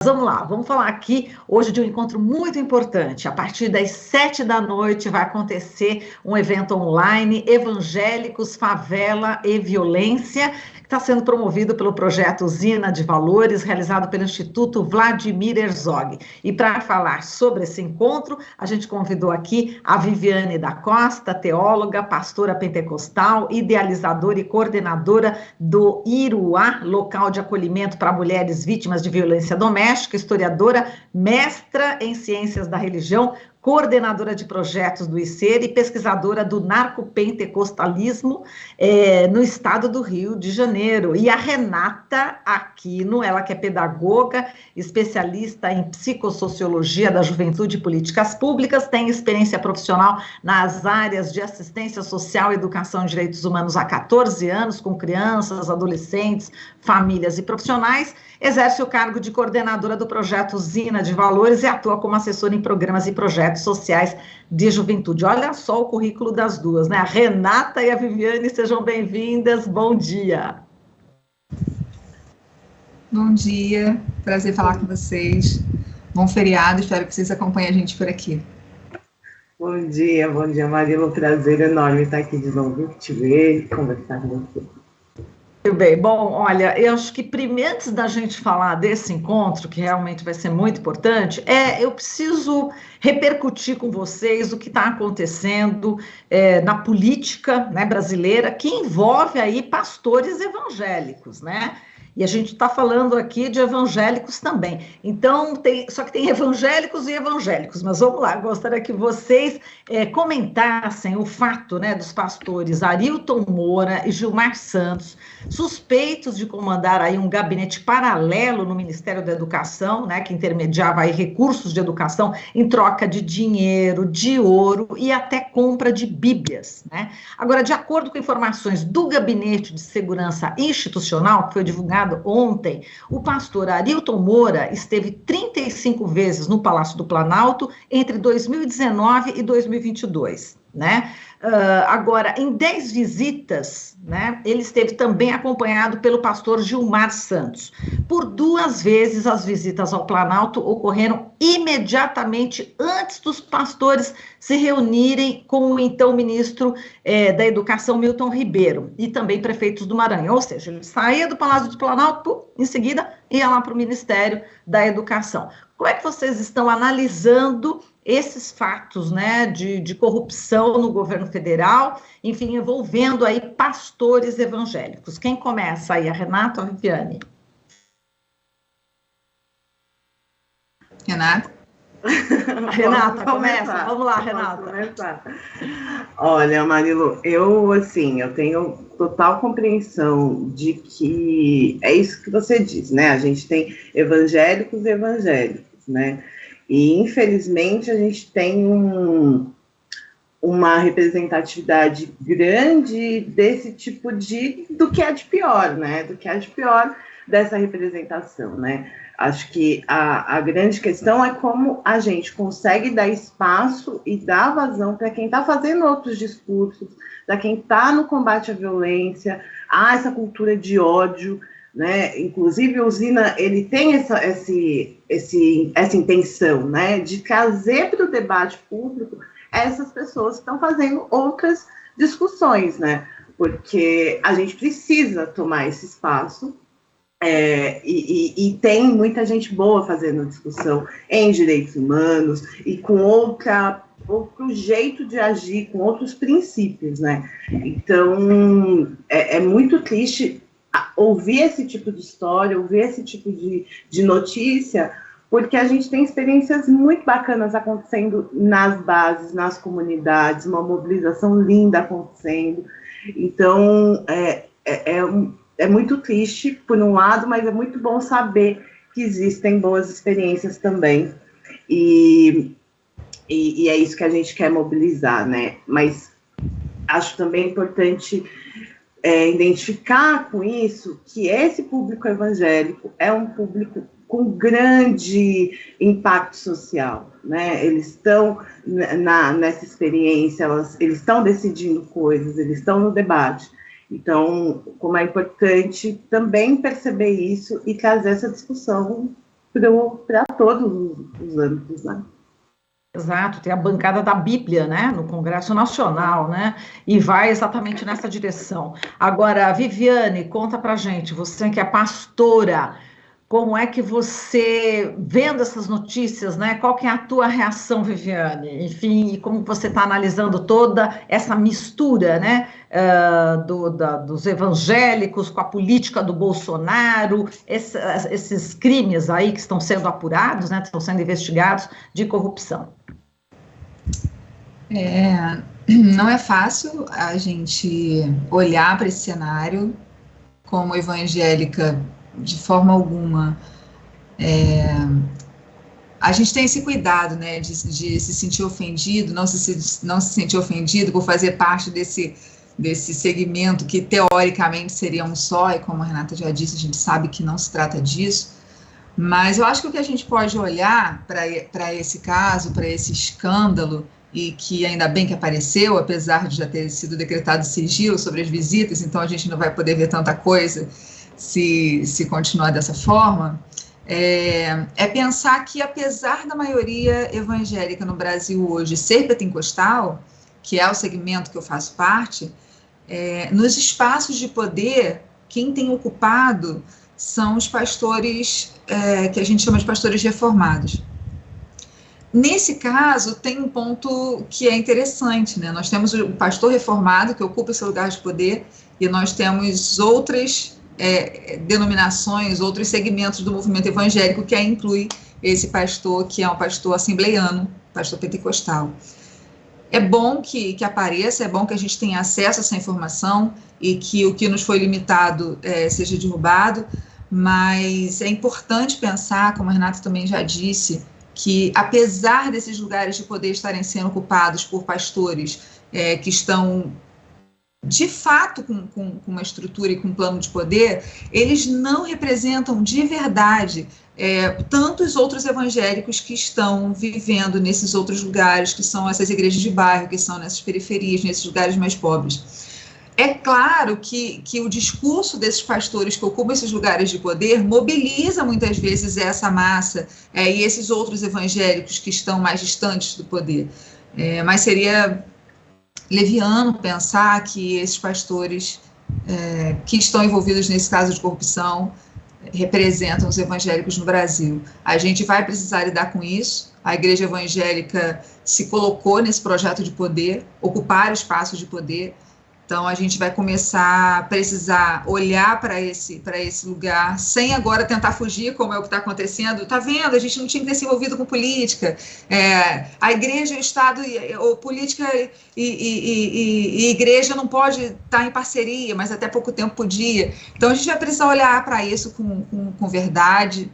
Vamos lá, vamos falar aqui hoje de um encontro muito importante. A partir das 7 da noite vai acontecer um evento online, Evangélicos, Favela e Violência, que está sendo promovido pelo projeto Usina de Valores, realizado pelo Instituto Vladimir Herzog. E para falar sobre esse encontro, a gente convidou aqui a Viviane da Costa, teóloga, pastora pentecostal, idealizadora e coordenadora do Iruá, local de acolhimento para mulheres vítimas de violência doméstica, historiadora, mestra em ciências da religião, coordenadora de projetos do ICER e pesquisadora do narcopentecostalismo no estado do Rio de Janeiro. E a Renata Aquino, ela que é pedagoga, especialista em psicossociologia da juventude e políticas públicas, tem experiência profissional nas áreas de assistência social, educação e direitos humanos há 14 anos, com crianças, adolescentes, famílias e profissionais, exerce o cargo de coordenadora do projeto Usina de Valores e atua como assessora em programas e projetos sociais de juventude. Olha só o currículo das duas, né? A Renata e a Viviane, sejam bem-vindas, bom dia. Bom dia, prazer falar com vocês. Bom feriado, espero que vocês acompanhem a gente por aqui. Bom dia, Marilo, prazer enorme estar aqui de novo, te ver e conversar com você. Muito bem, bom, olha, eu acho que antes da gente falar desse encontro, que realmente vai ser muito importante, eu preciso repercutir com vocês o que está acontecendo na política, né, brasileira, que envolve aí pastores evangélicos, né? E a gente está falando aqui de evangélicos também. Então, só que tem evangélicos e evangélicos, mas vamos lá, gostaria que vocês comentassem o fato, né, dos pastores Arilton Moura e Gilmar Santos, suspeitos de comandar aí um gabinete paralelo no Ministério da Educação, né, que intermediava aí recursos de educação em troca de dinheiro, de ouro e até compra de bíblias, né? Agora, de acordo com informações do Gabinete de Segurança Institucional, que foi divulgado ontem, o pastor Arilton Moura esteve 35 vezes no Palácio do Planalto entre 2019 e 2022, né? Agora, em 10 visitas, né, ele esteve também acompanhado pelo pastor Gilmar Santos. Por 2 vezes, as visitas ao Planalto ocorreram imediatamente antes dos pastores se reunirem com o então ministro da Educação, Milton Ribeiro, e também prefeitos do Maranhão. Ou seja, ele saía do Palácio do Planalto, em seguida ia lá para o Ministério da Educação. Como é que vocês estão analisando esses fatos, né, de corrupção no governo federal, enfim, envolvendo aí pastores evangélicos? Quem começa aí, a Renata ou a Viviane? Renata? Renata, começa. Vamos lá, Renata. Começar. Olha, Marilo, eu tenho total compreensão de que é isso que você diz, né? A gente tem evangélicos e evangélicos, né? E, infelizmente, a gente tem uma representatividade grande desse tipo do que é de pior, né? Do que é de pior dessa representação, né? Acho que a grande questão é como a gente consegue dar espaço e dar vazão para quem está fazendo outros discursos, para quem está no combate à violência, a essa cultura de ódio, né? Inclusive, o Usina, ele tem essa intenção, né, de trazer para o debate público essas pessoas que estão fazendo outras discussões, né? Porque a gente precisa tomar esse espaço. E tem muita gente boa fazendo discussão em direitos humanos e com outro jeito de agir, com outros princípios, né? Então, é muito triste ouvir esse tipo de história, ouvir esse tipo de notícia, porque a gente tem experiências muito bacanas acontecendo nas bases, nas comunidades, uma mobilização linda acontecendo. Então, é muito triste, por um lado, mas é muito bom saber que existem boas experiências também. E é isso que a gente quer mobilizar, né? Mas acho também importante identificar com isso que esse público evangélico é um público com grande impacto social, né? Eles estão nessa experiência, eles estão decidindo coisas, eles estão no debate. Então, como é importante também perceber isso e trazer essa discussão para todos os âmbitos, né? Exato, tem a bancada da Bíblia, né, no Congresso Nacional, né, e vai exatamente nessa direção. Agora, Viviane, conta pra gente, você que é pastora, como é que você, vendo essas notícias, né, qual que é a tua reação, Viviane? Enfim, e como você está analisando toda essa mistura, né, dos evangélicos com a política do Bolsonaro, esses crimes aí que estão sendo apurados, né, estão sendo investigados de corrupção. Não é fácil a gente olhar para esse cenário como evangélica de forma alguma. A gente tem esse cuidado, né, de se sentir ofendido, não se sentir ofendido por fazer parte desse segmento que teoricamente seria um só, e como a Renata já disse, a gente sabe que não se trata disso. Mas eu acho que o que a gente pode olhar para esse caso, para esse escândalo, e que ainda bem que apareceu, apesar de já ter sido decretado sigilo sobre as visitas, então a gente não vai poder ver tanta coisa se continuar dessa forma, é pensar que, apesar da maioria evangélica no Brasil hoje ser pentecostal, que é o segmento que eu faço parte, nos espaços de poder, quem tem ocupado são os pastores, que a gente chama de pastores reformados. Nesse caso, tem um ponto que é interessante, né? Nós temos o pastor reformado, que ocupa esse lugar de poder, e nós temos outras denominações, outros segmentos do movimento evangélico que inclui esse pastor, que é um pastor assembleiano, pastor pentecostal. É bom que apareça, é bom que a gente tenha acesso a essa informação e que o que nos foi limitado seja derrubado, mas é importante pensar, como a Renata também já disse, que apesar desses lugares de poder estarem sendo ocupados por pastores que estão de fato com uma estrutura e com um plano de poder, eles não representam de verdade tantos outros evangélicos que estão vivendo nesses outros lugares, que são essas igrejas de bairro, que são nessas periferias, nesses lugares mais pobres. É claro que o discurso desses pastores que ocupam esses lugares de poder mobiliza muitas vezes essa massa e esses outros evangélicos que estão mais distantes do poder. Mas seria leviano pensar que esses pastores que estão envolvidos nesse caso de corrupção representam os evangélicos no Brasil. A gente vai precisar lidar com isso. A igreja evangélica se colocou nesse projeto de poder, ocupar espaços de poder. Então, a gente vai começar a precisar olhar para esse lugar, sem agora tentar fugir, como é o que está acontecendo. Está vendo? A gente não tinha que ter se envolvido com política. A igreja, o Estado, ou política e igreja não pode estar em parceria, mas até pouco tempo podia. Então, a gente vai precisar olhar para isso com verdade,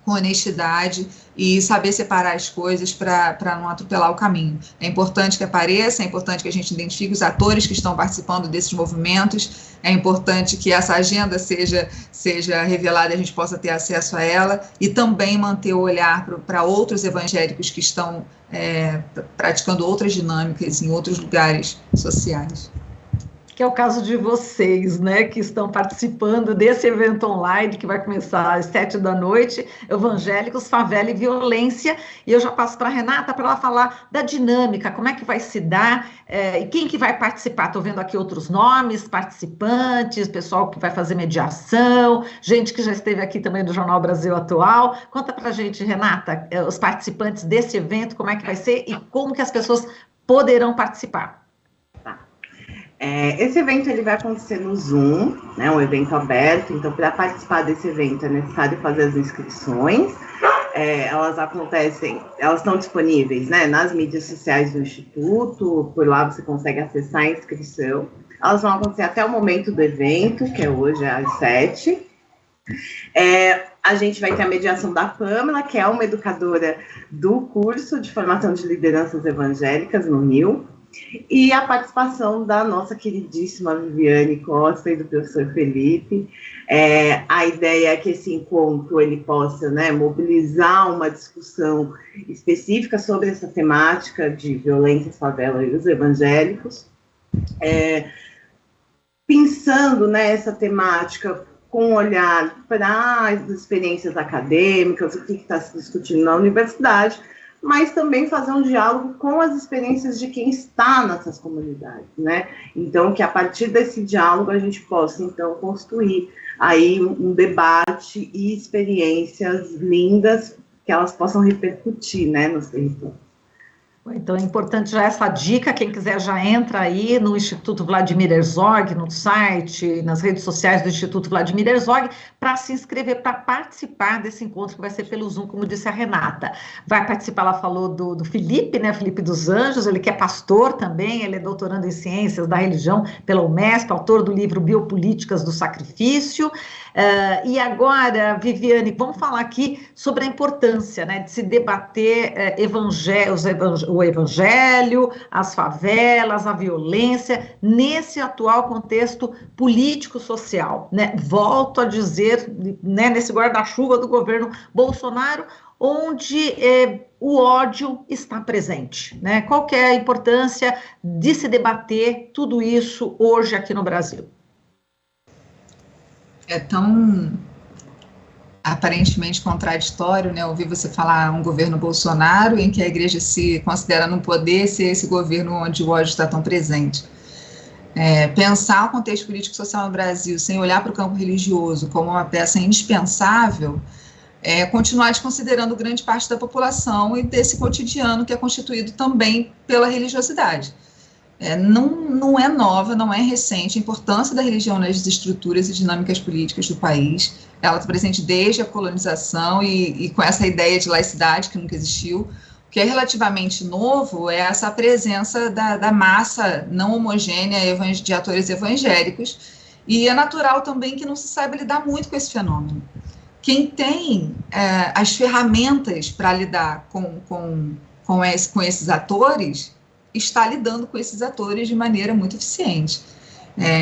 com honestidade e saber separar as coisas para não atropelar o caminho. É importante que apareça, é importante que a gente identifique os atores que estão participando desses movimentos, é importante que essa agenda seja revelada e a gente possa ter acesso a ela, e também manter o olhar para outros evangélicos que estão praticando outras dinâmicas em outros lugares sociais. Que é o caso de vocês, né, que estão participando desse evento online que vai começar às 19h, Evangélicos, Favela e Violência, e eu já passo para a Renata para ela falar da dinâmica, como é que vai se dar, e quem que vai participar. Estou vendo aqui outros nomes, participantes, pessoal que vai fazer mediação, gente que já esteve aqui também do Jornal Brasil Atual. Conta para a gente, Renata, os participantes desse evento, como é que vai ser e como que as pessoas poderão participar. Esse evento ele vai acontecer no Zoom, né, um evento aberto, então para participar desse evento é necessário fazer as inscrições. Elas estão disponíveis, né, nas mídias sociais do Instituto, por lá você consegue acessar a inscrição. Elas vão acontecer até o momento do evento, que é hoje às 7h. A gente vai ter a mediação da Pâmela, que é uma educadora do curso de formação de lideranças evangélicas no Rio, e a participação da nossa queridíssima Viviane Costa e do professor Felipe. A ideia é que esse encontro ele possa, né, mobilizar uma discussão específica sobre essa temática de violência, favela e os evangélicos, pensando nessa temática com um olhar para as experiências acadêmicas, o que está se discutindo na universidade, mas também fazer um diálogo com as experiências de quem está nessas comunidades, né? Então, que a partir desse diálogo a gente possa, então, construir aí um debate e experiências lindas que elas possam repercutir, né, nos territórios. Então, é importante já essa dica, quem quiser já entra aí no Instituto Vladimir Herzog, no site, nas redes sociais do Instituto Vladimir Herzog, para se inscrever, para participar desse encontro que vai ser pelo Zoom, como disse a Renata. Vai participar, ela falou do Felipe, né, Felipe dos Anjos, ele que é pastor também, ele é doutorando em Ciências da Religião pela UMESP, autor do livro Biopolíticas do Sacrifício. E agora, Viviane, vamos falar aqui sobre a importância, né, de se debater o evangelho, as favelas, a violência, nesse atual contexto político-social, né? Volto a dizer, né, nesse guarda-chuva do governo Bolsonaro, onde o ódio está presente, né? Qual que é a importância de se debater tudo isso hoje aqui no Brasil? É tão aparentemente contraditório, né, ouvir você falar um governo Bolsonaro em que a igreja se considera no poder ser esse governo onde o ódio está tão presente. Pensar o contexto político-social no Brasil sem olhar para o campo religioso como uma peça indispensável é continuar desconsiderando grande parte da população e desse cotidiano que é constituído também pela religiosidade. Não é nova, não é recente a importância da religião nas estruturas e dinâmicas políticas do país. Ela está presente desde a colonização e com essa ideia de laicidade que nunca existiu. O que é relativamente novo é essa presença da massa não homogênea de atores evangélicos, e é natural também que não se saiba lidar muito com esse fenômeno. Quem tem as ferramentas para lidar com esses atores está lidando com esses atores de maneira muito eficiente.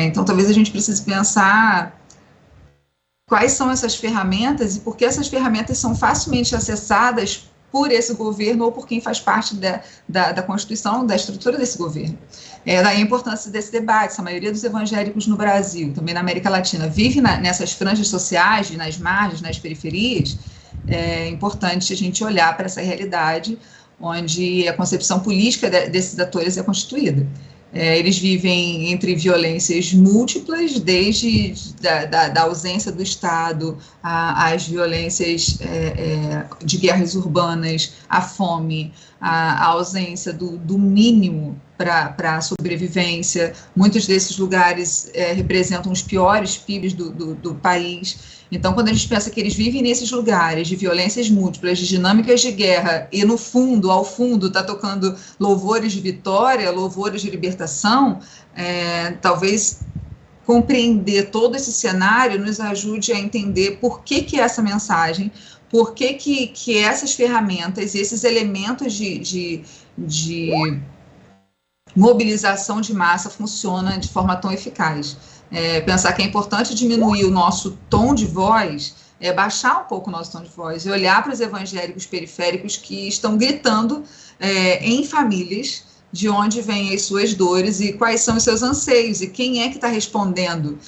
Então, talvez a gente precise pensar quais são essas ferramentas e por que essas ferramentas são facilmente acessadas por esse governo ou por quem faz parte da Constituição, da estrutura desse governo. Daí a importância desse debate. A maioria dos evangélicos no Brasil, também na América Latina, vive nessas franjas sociais, nas margens, nas periferias. É importante a gente olhar para essa realidade onde a concepção política desses atores é constituída. Eles vivem entre violências múltiplas, desde da ausência do Estado, às violências de guerras urbanas, a fome, a ausência do mínimo para a sobrevivência. Muitos desses lugares representam os piores PIBs do país. Então, quando a gente pensa que eles vivem nesses lugares de violências múltiplas, de dinâmicas de guerra, e no fundo, ao fundo, está tocando louvores de vitória, louvores de libertação, talvez compreender todo esse cenário nos ajude a entender por que essa mensagem, por que essas ferramentas, esses elementos de mobilização de massa funcionam de forma tão eficaz. Pensar que é importante diminuir o nosso tom de voz, baixar um pouco o nosso tom de voz e olhar para os evangélicos periféricos que estão gritando em famílias de onde vêm as suas dores e quais são os seus anseios e quem é que está respondendo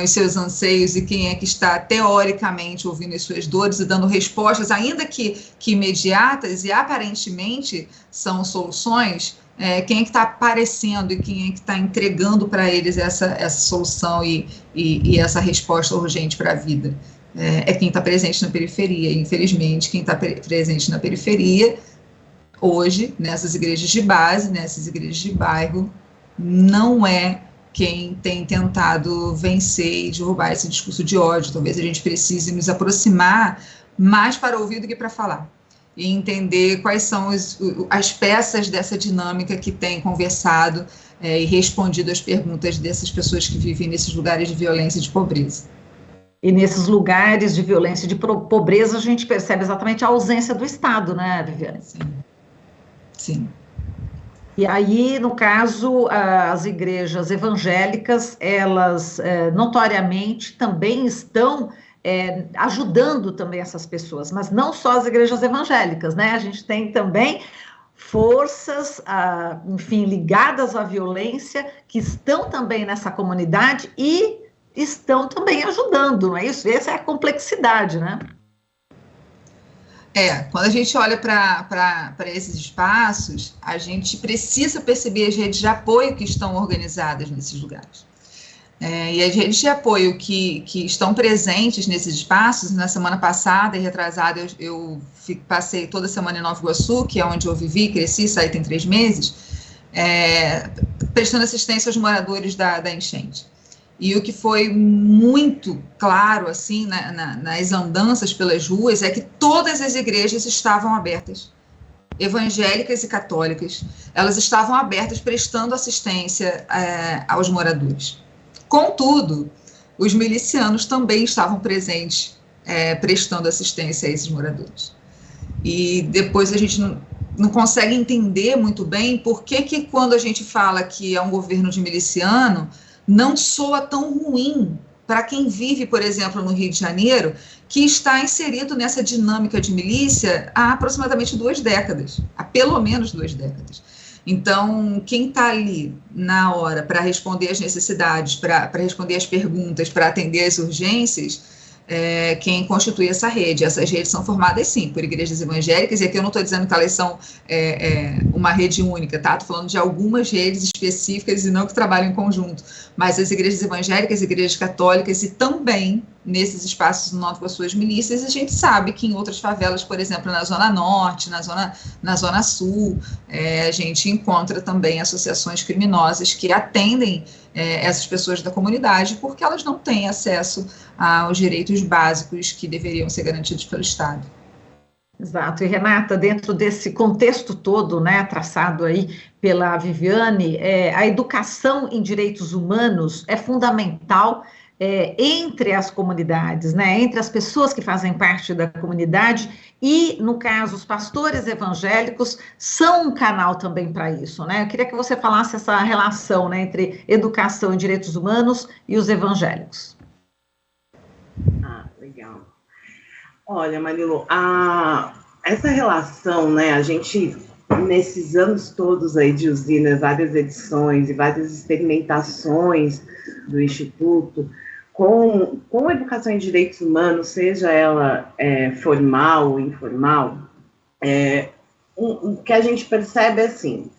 os seus anseios e quem é que está teoricamente ouvindo as suas dores e dando respostas, ainda que imediatas e aparentemente são soluções. Quem é que está aparecendo e quem é que está entregando para eles essa solução e essa resposta urgente para a vida? Quem está presente na periferia. Infelizmente, quem está presente na periferia, hoje, nessas igrejas de base, nessas igrejas de bairro, não é quem tem tentado vencer e derrubar esse discurso de ódio. Talvez a gente precise nos aproximar mais para ouvir do que para falar. E entender quais são as peças dessa dinâmica que tem conversado e respondido às perguntas dessas pessoas que vivem nesses lugares de violência e de pobreza. E nesses lugares de violência e de pobreza, a gente percebe exatamente a ausência do Estado, né, Viviane? Sim. E aí, no caso, as igrejas evangélicas, elas notoriamente também estão ajudando também essas pessoas, mas não só as igrejas evangélicas, né? A gente tem também forças, enfim, ligadas à violência, que estão também nessa comunidade e estão também ajudando, não é isso? Essa é a complexidade, né? Quando a gente olha para esses espaços, a gente precisa perceber as redes de apoio que estão organizadas nesses lugares. E as redes de apoio que estão presentes nesses espaços, na semana passada e retrasada, eu passei toda semana em Nova Iguaçu, que é onde eu vivi, cresci, saí tem 3 meses, prestando assistência aos moradores da enchente. E o que foi muito claro, assim, nas andanças pelas ruas, é que todas as igrejas estavam abertas, evangélicas e católicas, elas estavam abertas prestando assistência aos moradores. Contudo, os milicianos também estavam presentes, prestando assistência a esses moradores. E depois a gente não consegue entender muito bem por que quando a gente fala que é um governo de miliciano, não soa tão ruim para quem vive, por exemplo, no Rio de Janeiro, que está inserido nessa dinâmica de milícia há aproximadamente 2 décadas, há pelo menos 2 décadas. Então, quem está ali na hora para responder às necessidades, para responder às perguntas, para atender às urgências, quem constitui essa rede. Essas redes são formadas, sim, por igrejas evangélicas, e aqui eu não estou dizendo que elas são uma rede única, tá? Estou falando de algumas redes específicas e não que trabalham em conjunto, mas as igrejas evangélicas, igrejas católicas e também nesses espaços no norte com as suas milícias. A gente sabe que em outras favelas, por exemplo, na Zona Norte, na Zona Sul, a gente encontra também associações criminosas que atendem essas pessoas da comunidade porque elas não têm acesso aos direitos básicos que deveriam ser garantidos pelo Estado. Exato. E, Renata, dentro desse contexto todo, né, traçado aí pela Viviane, a educação em direitos humanos é fundamental entre as comunidades, né, entre as pessoas que fazem parte da comunidade e, no caso, os pastores evangélicos são um canal também para isso, né? Eu queria que você falasse essa relação, né, entre educação em direitos humanos e os evangélicos. Legal. Olha, Marilu, essa relação, né, a gente, nesses anos todos aí de usina, várias edições e várias experimentações do Instituto, com a educação em direitos humanos, seja ela formal ou informal, o que a gente percebe é assim,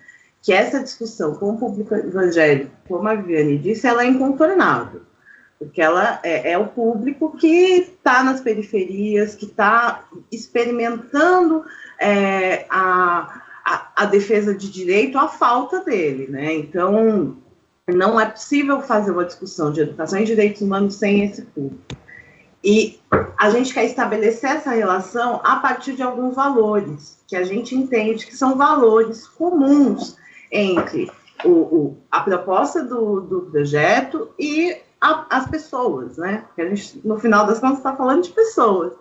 que essa discussão com o público evangélico, como a Viviane disse, ela é incontornável, porque ela é o público que está nas periferias, que está experimentando a defesa de direito, a falta dele, né? Então, não é possível fazer uma discussão de educação e direitos humanos sem esse público. E a gente quer estabelecer essa relação a partir de alguns valores, que a gente entende que são valores comuns entre a proposta do projeto e as pessoas, né? Porque a gente, no final das contas, está falando de pessoas,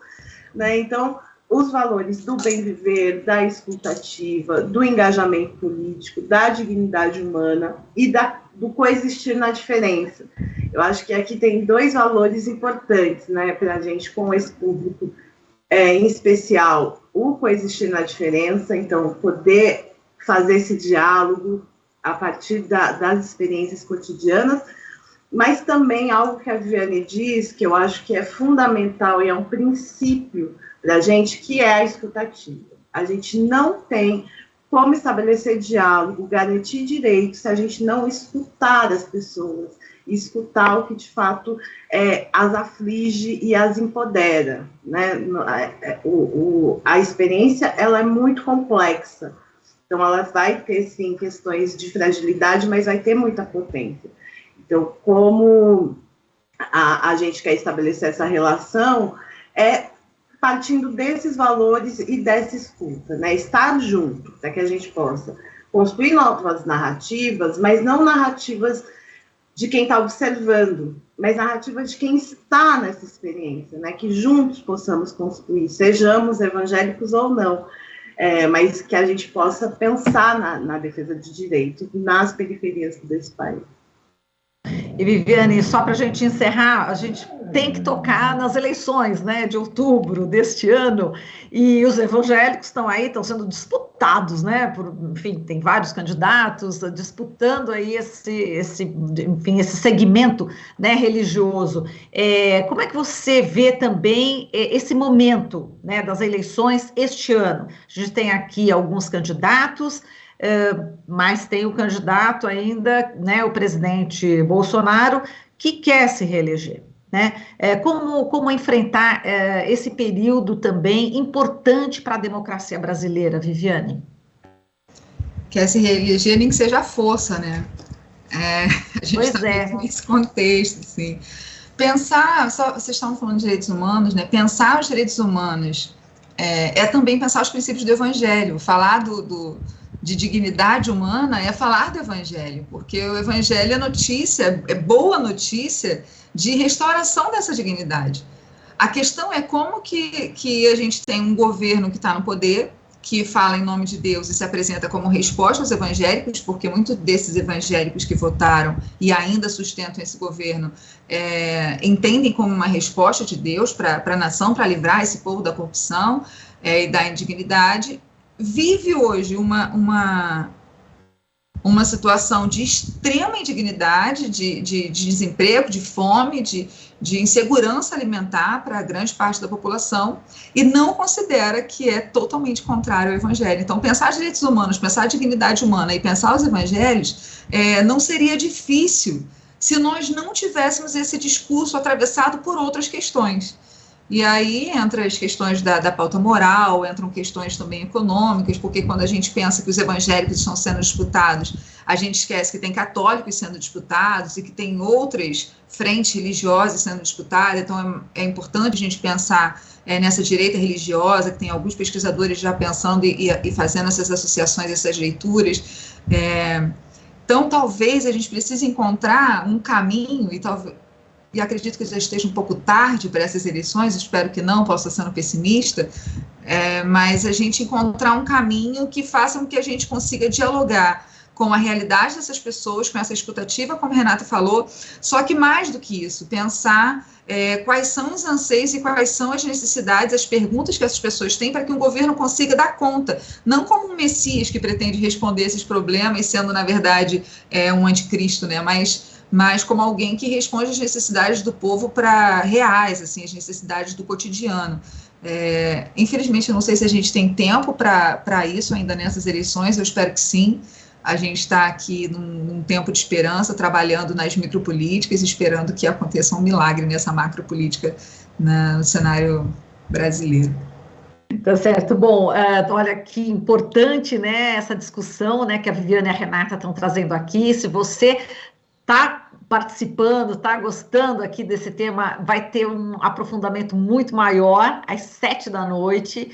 né? Então, os valores do bem viver, da escutativa, do engajamento político, da dignidade humana e do coexistir na diferença. Eu acho que aqui tem 2 valores importantes, né, para a gente, com esse público, em especial, o coexistir na diferença, então, poder fazer esse diálogo a partir das experiências cotidianas, mas também algo que a Viviane diz, que eu acho que é fundamental e é um princípio da gente, que é a escutativa. A gente não tem como estabelecer diálogo, garantir direitos, se a gente não escutar as pessoas, escutar o que, de fato, as aflige e as empodera, né? A experiência, ela é muito complexa, então ela vai ter, sim, questões de fragilidade, mas vai ter muita potência. Então, como a gente quer estabelecer essa relação, partindo desses valores e dessa escuta, né? Estar junto, para que a gente possa construir novas narrativas, mas não narrativas de quem está observando, mas narrativas de quem está nessa experiência, né? Que juntos possamos construir, sejamos evangélicos ou não, mas que a gente possa pensar na defesa de direitos nas periferias desse país. E, Viviane, só para a gente encerrar, a gente tem que tocar nas eleições, né, de outubro deste ano, e os evangélicos estão aí, estão sendo disputados, né, enfim, tem vários candidatos disputando aí esse segmento, né, religioso. Como é que você vê também esse momento, né, das eleições este ano? A gente tem aqui alguns candidatos, mas tem o candidato ainda, né, o presidente Bolsonaro, que quer se reeleger, né? Como enfrentar esse período também importante para a democracia brasileira, Viviane? Quer se reeleger, nem que seja a força, né? A gente está nesse contexto, assim. Pensar, vocês estavam falando de direitos humanos, né? Pensar os direitos humanos é também pensar os princípios do Evangelho. Falar de dignidade humana é falar do Evangelho, porque o Evangelho é notícia, é boa notícia de restauração dessa dignidade. A questão é como que a gente tem um governo que está no poder, que fala em nome de Deus e se apresenta como resposta aos evangélicos, porque muitos desses evangélicos que votaram e ainda sustentam esse governo entendem como uma resposta de Deus para a nação, para livrar esse povo da corrupção e da indignidade. Vive hoje uma situação de extrema indignidade, de desemprego, de fome, de insegurança alimentar para grande parte da população e não considera que é totalmente contrário ao Evangelho. Então, pensar direitos humanos, pensar dignidade humana e pensar os evangelhos não seria difícil se nós não tivéssemos esse discurso atravessado por outras questões. E aí entra as questões da pauta moral, entram questões também econômicas, porque quando a gente pensa que os evangélicos estão sendo disputados, a gente esquece que tem católicos sendo disputados e que tem outras frentes religiosas sendo disputadas, então é importante a gente pensar nessa direita religiosa, que tem alguns pesquisadores já pensando e fazendo essas associações, essas leituras. Então, talvez a gente precise encontrar um caminho, e acredito que já esteja um pouco tarde para essas eleições, espero que não, posso estar sendo pessimista, mas a gente encontrar um caminho que faça com que a gente consiga dialogar com a realidade dessas pessoas, com essa escutativa, como a Renata falou, só que mais do que isso, pensar quais são os anseios e quais são as necessidades, as perguntas que essas pessoas têm para que o governo consiga dar conta, não como um Messias que pretende responder esses problemas, sendo, na verdade, um anticristo, né, mas como alguém que responde às necessidades do povo reais, assim, as necessidades do cotidiano. Infelizmente, eu não sei se a gente tem tempo para isso ainda nessas eleições, eu espero que sim. A gente está aqui num tempo de esperança, trabalhando nas micropolíticas, esperando que aconteça um milagre nessa macropolítica no cenário brasileiro. Tá certo. Bom, olha que importante, né, essa discussão, né, que a Viviane e a Renata estão trazendo aqui. Se você está participando, está gostando aqui desse tema, vai ter um aprofundamento muito maior, às 19h,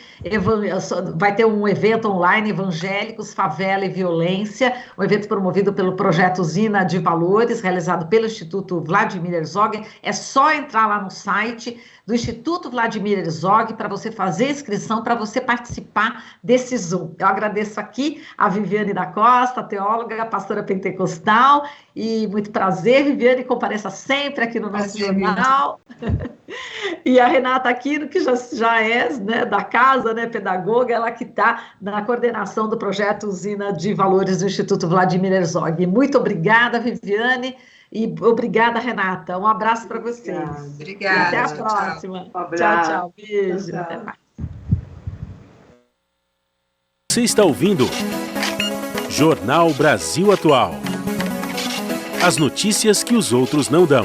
vai ter um evento online, Evangélicos, Favela e Violência, um evento promovido pelo projeto Usina de Valores, realizado pelo Instituto Vladimir Herzog. É só entrar lá no site do Instituto Vladimir Herzog para você fazer a inscrição, para você participar desse Zoom. Eu agradeço aqui a Viviane da Costa, teóloga, pastora pentecostal, e muito prazer, Viviane, compareça sempre aqui no nosso jornal. E a Renata Aquino, que já é, né, da casa, né, pedagoga, ela que está na coordenação do projeto Usina de Valores do Instituto Vladimir Herzog. Muito obrigada, Viviane. E obrigada, Renata. Um abraço para vocês. Obrigada. Até a próxima. Tchau, tchau. Beijo. Tchau. Até mais. Você está ouvindo Jornal Brasil Atual. As notícias que os outros não dão.